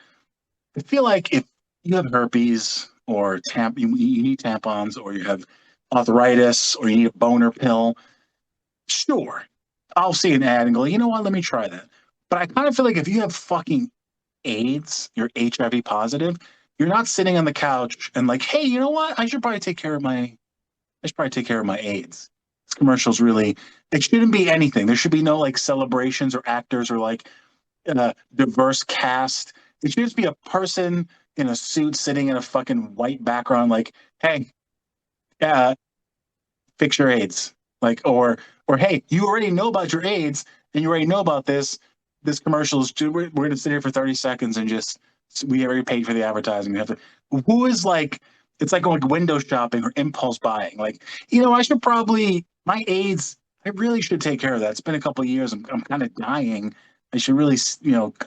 I feel like if you have herpes or you need tampons, or you have arthritis, or you need a boner pill, sure, I'll see an ad and go, you know what, let me try that. But I kind of feel like if you have fucking AIDS, you're HIV positive, you're not sitting on the couch and like, hey, you know what? I should probably take care of my AIDS. This commercial's really, it shouldn't be anything. There should be no like celebrations or actors or like diverse cast. It should just be a person in a suit sitting in a fucking white background, like, hey, uh, fix your AIDS. Like, or hey, you already know about your AIDS and you already know about this. This commercial is, we're going to sit here for 30 seconds and just, we already paid for the advertising. We have to, who is like, it's like going window shopping or impulse buying. Like, I should probably, my AIDS, I really should take care of that. It's been a couple of years. I'm kind of dying. I should really,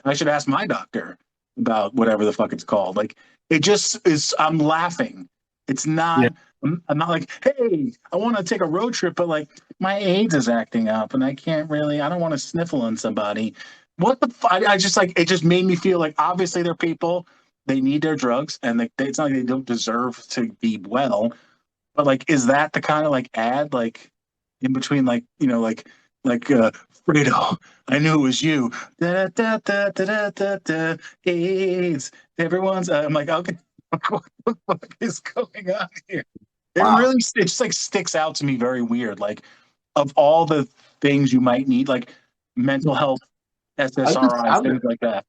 I should ask my doctor about whatever the fuck it's called. Like, it just is, I'm laughing. It's not, Yeah. I'm not like, hey, I want to take a road trip, but like my AIDS is acting up and I can't really, I don't want to sniffle on somebody. What the fuck? I just like, it just made me feel like obviously they're people, they need their drugs and it's not like they don't deserve to be well. But like, is that the kind of like ad, like in between, like, Fredo, I knew it was you. Da, da, da, da, da, da, da, AIDS. Everyone's, I'm like, okay, what the fuck is going on here? Wow. It just like sticks out to me very weird. Like, of all the things you might need, like mental health, I just SSRIs, found things it. like that.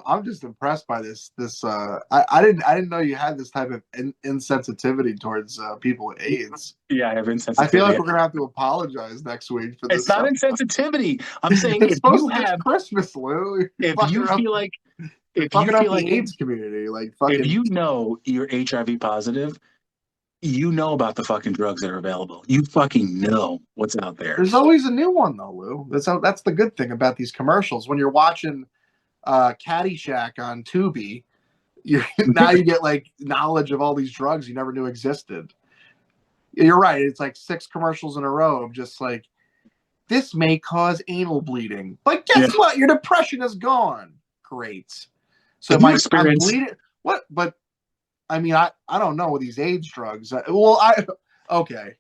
I'm just impressed by this. I didn't know you had this type of insensitivity towards people with AIDS. Yeah, I have I feel like insensitivity. we're gonna have to apologize next week for It's this not stuff. insensitivity. I'm saying It's supposed to be Christmas, Lou. You're if fucking you up. feel like, You're if you fucking up feel the like, AIDS community. Like if fucking. you know you're HIV positive, you know about the fucking drugs that are available. You fucking know what's out there. There's always a new one though, Lou. That's the good thing about these commercials. When you're watching Caddyshack on Tubi, now you get like knowledge of all these drugs you never knew existed. You're right. It's like 6 commercials in a row of just like, this may cause anal bleeding, but Yeah. guess what? Your depression is gone. Great. So Have you I'm experienced? bleeding. What? But I mean, I don't know with these AIDS drugs. Okay.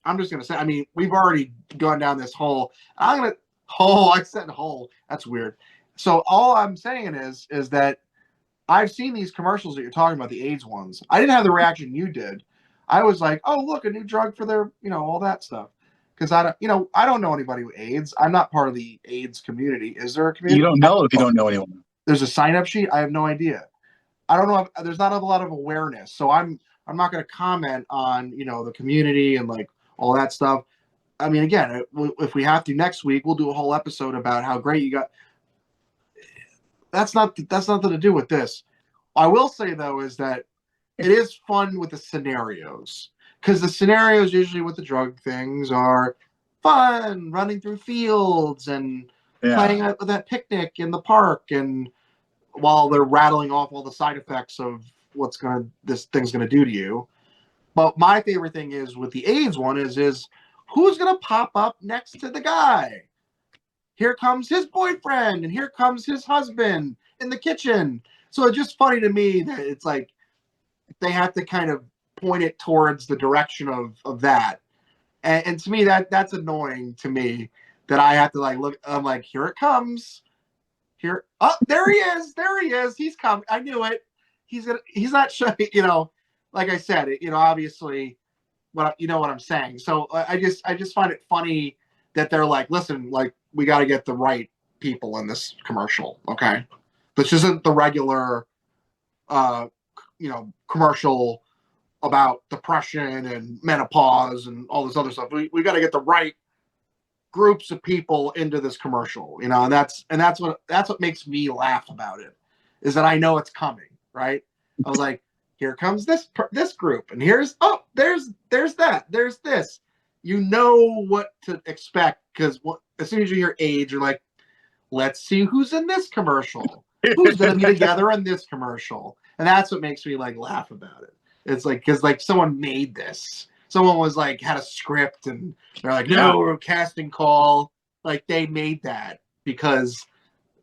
I'm just gonna say. I mean, we've already gone down this hole. I said hole. That's weird. So all I'm saying is that I've seen these commercials that you're talking about, the AIDS ones. I didn't have the reaction you did. I was like, oh, look, a new drug for their, all that stuff. Because I don't know anybody with AIDS. I'm not part of the AIDS community. Is there a You community? don't know if you don't know anyone. There's a sign up sheet. I have no idea. I don't know. There's not a lot of awareness. So I'm not going to comment on, the community and like all that stuff. I mean, again, if we have to next week, we'll do a whole episode about how great you got. That's nothing to do with this. I will say though is that it is fun with the scenarios, because the scenarios usually with the drug things are fun, running through fields and Yeah. playing at that picnic in the park, and while they're rattling off all the side effects of this thing's gonna do to you. But my favorite thing is with the AIDS one is who's gonna pop up next to the guy? Here comes his boyfriend, and here comes his husband in the kitchen. So it's just funny to me that it's like they have to kind of point it towards the direction of that. And to me, that's annoying to me, that I have to like look. I'm like, here it comes. Here, oh, there he is. There he is. He's coming. I knew it. He's not showing. Like I said, obviously, you know what I'm saying. So I just find it funny that they're like, listen, like we got to get the right people in this commercial. Okay, this isn't the regular, commercial about depression and menopause and all this other stuff. We got to get the right groups of people into this commercial, and that's what makes me laugh about it, is that I know it's coming, right? I was like, here comes this group, and there's this. You know what to expect, because as soon as you hear age, you're like, let's see who's in this commercial. Who's going to be together in this commercial? And that's what makes me like laugh about it. It's like, because like someone made this. Someone was like, had a script, and they're like, no, we're casting call. Like they made that because,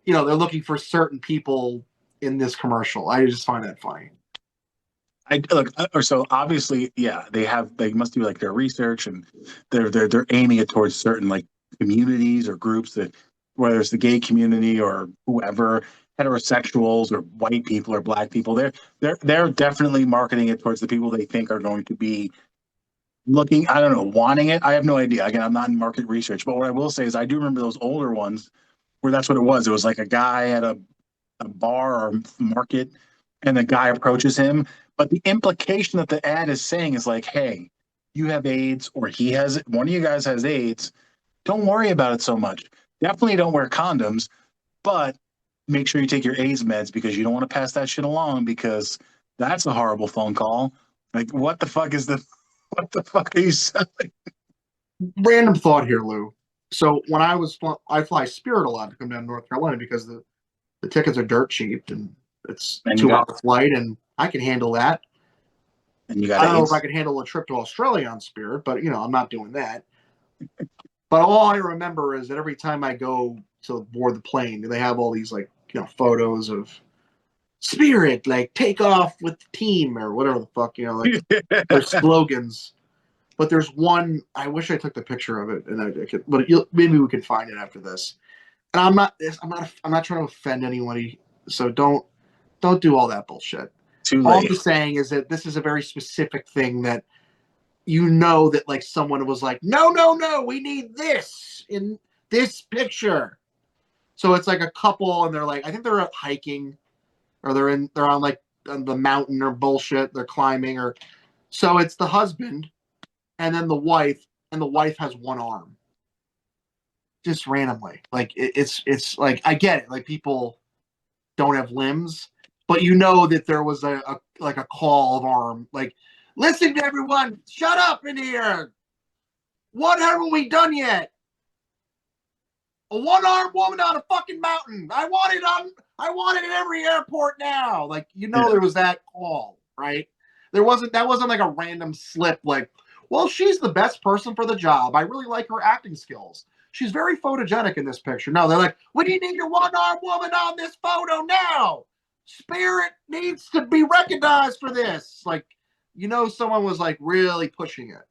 they're looking for certain people in this commercial. I just find that funny. I look, or so obviously, yeah, they must do like their research, and they're aiming it towards certain like communities or groups, that whether it's the gay community or whoever, heterosexuals or white people or black people, they're definitely marketing it towards the people they think are going to be looking, I don't know, wanting it. I have no idea. Again, I'm not in market research, but what I will say is I do remember those older ones where that's what it was. It was like a guy at a bar or market, and the guy approaches him. But the implication that the ad is saying is like, hey, you have AIDS, or one of you guys has AIDS. Don't worry about it so much. Definitely don't wear condoms, but make sure you take your AIDS meds, because you don't want to pass that shit along, because that's a horrible phone call. Like, what the fuck are you selling? Random thought here, Lou. So when I fly Spirit a lot to come down to North Carolina, because the tickets are dirt cheap, and it's And you 2 hour got flight, and I can handle that. and you got I don't know if I AIDS. could handle a trip to Australia on Spirit, but I'm not doing that. But all I remember is that every time I go to board the plane, they have all these like photos of Spirit, like take off with the team or whatever the fuck, like their slogans. But there's one, I wish I took the picture of it, and I could, but maybe we could find it after this. And I'm not trying to offend anybody, so don't do all that bullshit. Too All I'm late. just saying is that this is a very specific thing that that like someone was like, no, we need this in this picture. So it's like a couple, and they're like, I think they're out hiking, or they're on like the mountain or bullshit. They're climbing, or so it's the husband, and then the wife, and the wife has one arm, just randomly. Like it's like I get it. Like people don't have limbs, but you know that there was a like a call of arm, like listen to everyone, shut up in here. What haven't we done yet? A one-armed woman on a fucking mountain. I want it in every airport now. Like, you know, there was that call, right? That wasn't like a random slip, like, well, she's the best person for the job. I really like her acting skills. She's very photogenic in this picture. No, they're like, we need a one-armed woman on this photo now. Spirit needs to be recognized for this. Like, you know, someone was like really pushing it.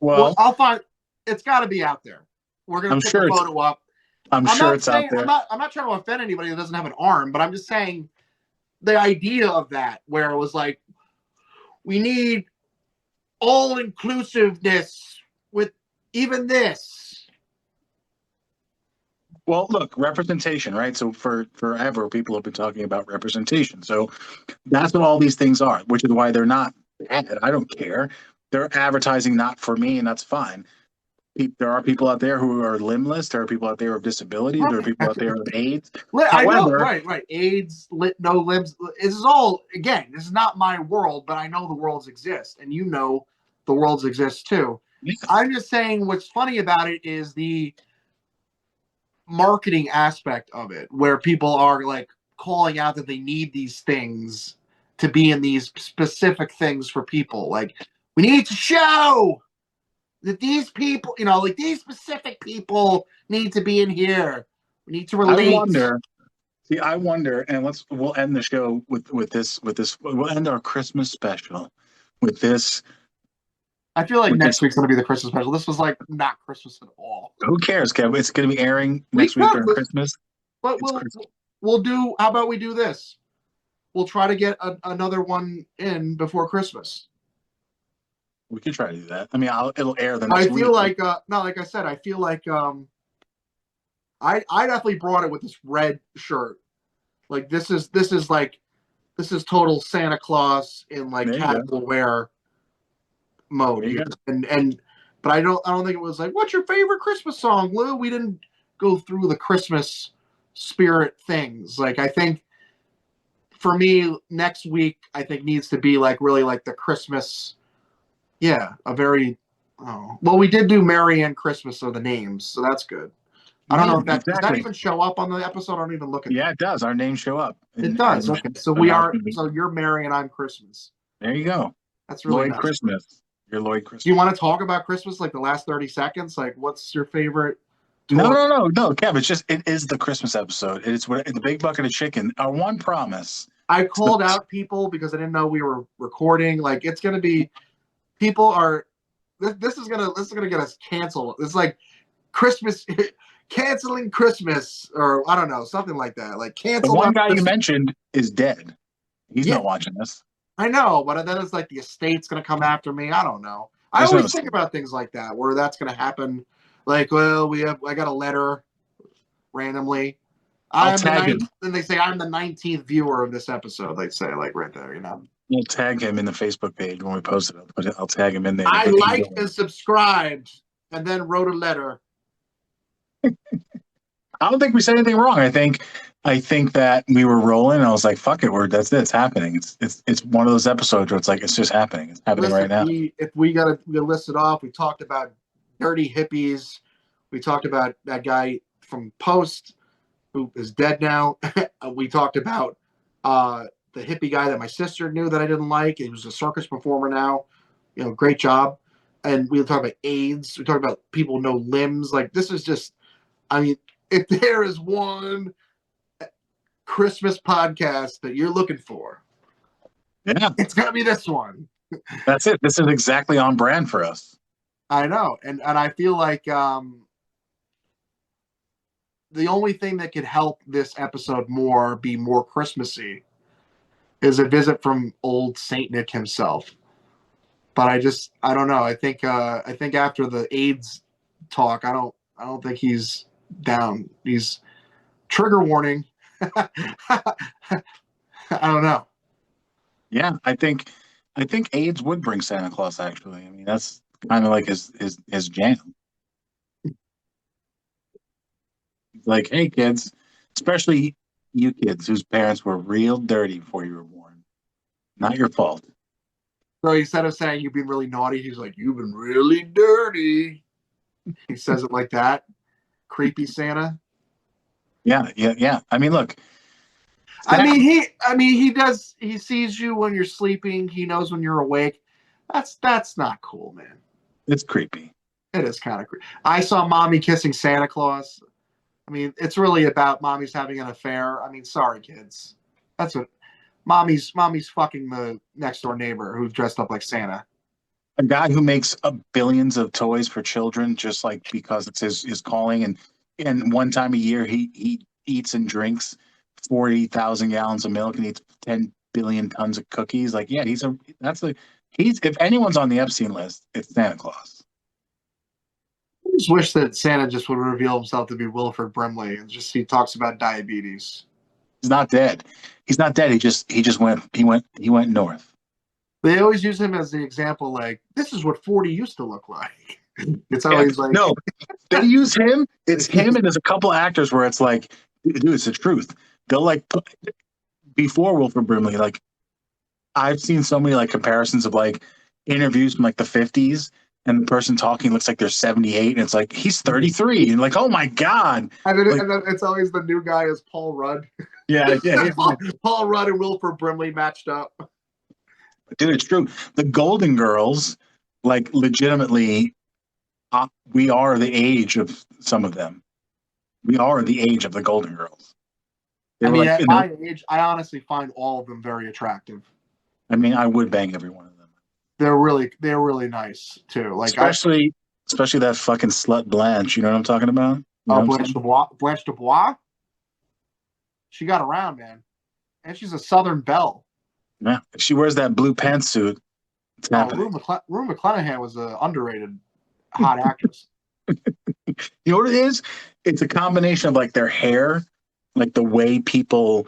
Well, I'll find it's got to be out there. We're gonna pick a photo up. I'm sure it's out there. I'm not trying to offend anybody that doesn't have an arm, but I'm just saying the idea of that, where it was like, we need all inclusiveness with even this. Well, look, representation, right? So for forever, people have been talking about representation. So that's what all these things are, which is why they're not bad. I don't care. They're advertising not for me, and that's fine. There are people out there who are limbless. There are people out there with disabilities. There are people out there with AIDS. I know, right. AIDS, no limbs. This is all, again, this is not my world, but I know the worlds exist, and you know the worlds exist too. Yes. I'm just saying what's funny about it is the marketing aspect of it, where people are like calling out that they need these things to be in these specific things for people. Like, we need to show that these people, you know, like these specific people need to be in here. We need to relate. I wonder, and we'll end the show with this. We'll end our Christmas special with this. I feel like next week's going to be the Christmas special. This was like not Christmas at all. Who cares, Kev? It's going to be airing next week during Christmas. But we'll do. How about we do this? We'll try to get another one in before Christmas. We could try to do that. I mean, it'll air the next week. I feel like no, like I said, I feel like I definitely brought it with this red shirt. Like this is total Santa Claus in like casual wear mode. But I don't think it was like, what's your favorite Christmas song, Lou? We didn't go through the Christmas spirit things. Like, I think for me, next week I think needs to be like really like the Christmas. Yeah, well, we did do Merry and Christmas of the names, so that's good. I don't know if does that even show up on the episode? I don't even look at it. Yeah, it does. Our names show up. It does. Okay. So you're Merry and I'm Christmas. There you go. That's really Lloyd nice. Christmas. You're Lloyd Christmas. Do you want to talk about Christmas like the last 30 seconds? Like, what's your favorite? No, Kev. It is the Christmas episode. It's the big bucket of chicken. Our one promise. I called out people because I didn't know we were recording. Like, it's gonna be, people are. This is gonna get us canceled. It's like Christmas. Canceling Christmas, or I don't know, something like that. Like, cancel. The one guy you mentioned is dead. He's not watching this. I know, but then it's like the estate's going to come after me. I don't know. I always think about things like that, where that's going to happen. Like, well, I got a letter randomly. Then they say I'm the 19th viewer of this episode. They say, like, right there, you know. We'll tag him in the Facebook page when we post it. I'll tag him in there. I liked and subscribed, and then wrote a letter. I don't think we said anything wrong. I think that we were rolling. And I was like, "Fuck it, it's happening." It's one of those episodes where it's like it's just happening. It's happening right now. If we got to list it off, we talked about dirty hippies. We talked about that guy from Post who is dead now. We talked about the hippie guy that my sister knew that I didn't like. He was a circus performer now. You know, great job. And we talked about AIDS. We talked about people with no limbs. Like, this is just. I mean, if there is one Christmas podcast that you're looking for, it's going to be this one. That's it. This is exactly on brand for us. I know. And I feel like the only thing that could help this episode be more Christmassy is a visit from old Saint Nick himself. But I don't know. I think after the AIDS talk, I don't think he's down. He's trigger warning. I don't know. Yeah, I think AIDS would bring Santa Claus. Actually, I mean that's kind of like his jam. Like, hey kids, especially you kids whose parents were real dirty before you were born. Not your fault. So instead of saying you've been really naughty, he's like, you've been really dirty. He says it like that. Creepy Santa. Yeah, yeah, yeah. I mean, look, He does. He sees you when you're sleeping. He knows when you're awake. That's not cool, man. it's creepy. It is kind of creepy. I saw mommy kissing Santa Claus. I mean, it's really about mommy's having an affair. I mean, sorry, kids. That's what mommy's fucking the next door neighbor who's dressed up like Santa. A guy who makes billions of toys for children just like because it's his calling, and one time a year he eats and drinks 40,000 gallons of milk and eats 10 billion tons of cookies. Like, yeah, he's if anyone's on the Epstein list, it's Santa Claus. I just wish that Santa just would reveal himself to be Wilford Brimley and just he talks about diabetes. He's not dead. He's not dead. He went north. They always use him as the example, like, this is what 40 used to look like. It's Yeah, always like, no, they use him. It's him, and there's a couple actors where it's like, dude, it's the truth. They'll like before Wilford Brimley, like I've seen so many like comparisons of like interviews from like the 50s, and the person talking looks like they're 78, and it's like he's 33, and like, oh my god, like and then it's always the new guy is Paul Rudd. yeah, yeah, Paul Rudd and Wilford Brimley matched up. dude, it's true. The Golden Girls, like legitimately, we are the age of some of them. We are the age of the Golden Girls. They I were mean, like, at my age, I honestly find all of them very attractive. I mean, I would bang every one of them. They're really nice too. Like Especially that fucking slut Blanche. You know what I'm talking about? You know what I'm Blanche saying? Dubois. Blanche Dubois. She got around, man, and she's a Southern belle. Yeah. If she wears that blue pantsuit, it's Oh, happening. Rue McClanahan was an underrated hot actress. You know what it is? It's a combination of like their hair, like the way people,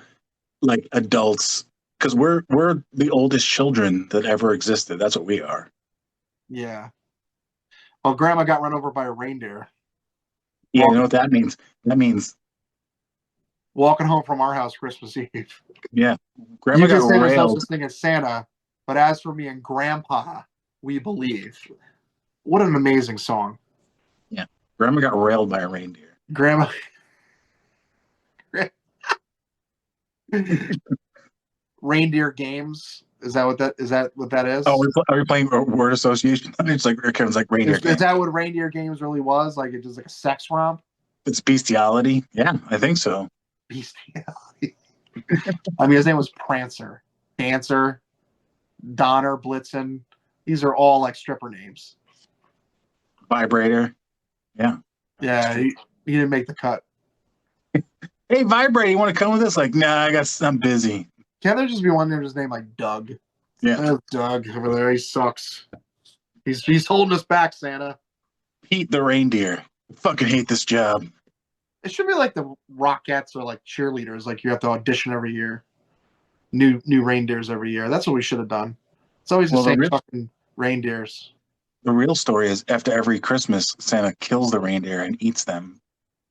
like adults, because we're the oldest children that ever existed. That's what we are. Yeah. Well, Grandma got run over by a reindeer Yeah, you know walking what that means? That means, walking home from our house Christmas Eve. yeah, Grandma You got can say there's no railed. such thing as Santa, but as for me and Grandpa, we believe. What an amazing song. Yeah, Grandma got railed by a reindeer. Grandma. Reindeer games. Is that what that Oh, is? are we playing word association? It's like Kevin's like reindeer Is game. that what reindeer games really was? Like it just like a sex romp? It's bestiality. Yeah, I think so. Bestiality. I mean his name was Prancer, Dancer, Donner, Blitzen. These are all like stripper names. Vibrator. Yeah. Yeah, he didn't make the cut. Hey, Vibrator, you want to come with us? Like, nah, I'm busy. Can't there just be one name just named like Doug? Yeah. There's Doug over there. He sucks. He's holding us back, Santa. Pete the reindeer. I fucking hate this job. It should be like the Rockettes or like cheerleaders. Like you have to audition every year. New reindeers every year. That's what we should have done. It's always the Well, same fucking reindeers. the real story is after every Christmas, Santa kills the reindeer and eats them,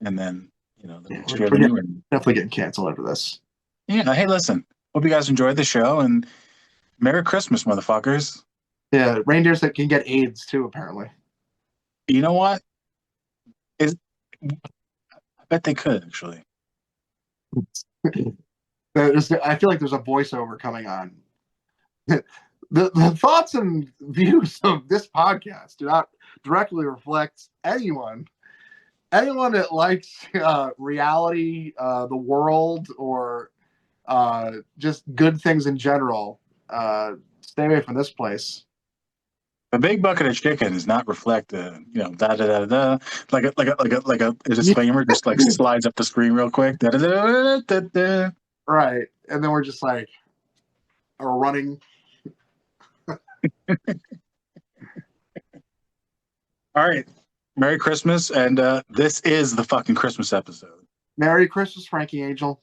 and then the Yeah, next we're year the new reindeer. definitely getting canceled over this. Yeah. Hey, listen. Hope you guys enjoyed the show and Merry Christmas, motherfuckers. Yeah, reindeers that can get AIDS too, apparently. You know what? Is I bet they could actually. I feel like there's a voiceover coming on. The thoughts and views of this podcast do not directly reflect anyone that likes reality, the world, or just good things in general. Stay away from this place. A big bucket of chicken does not reflect da da da da, like a disclaimer just like slides up the screen real quick. Da, da, da, da, da, da. Right, and then we're just like running. All right. Merry Christmas, and this is the fucking Christmas episode. Merry Christmas, Frankie Angel.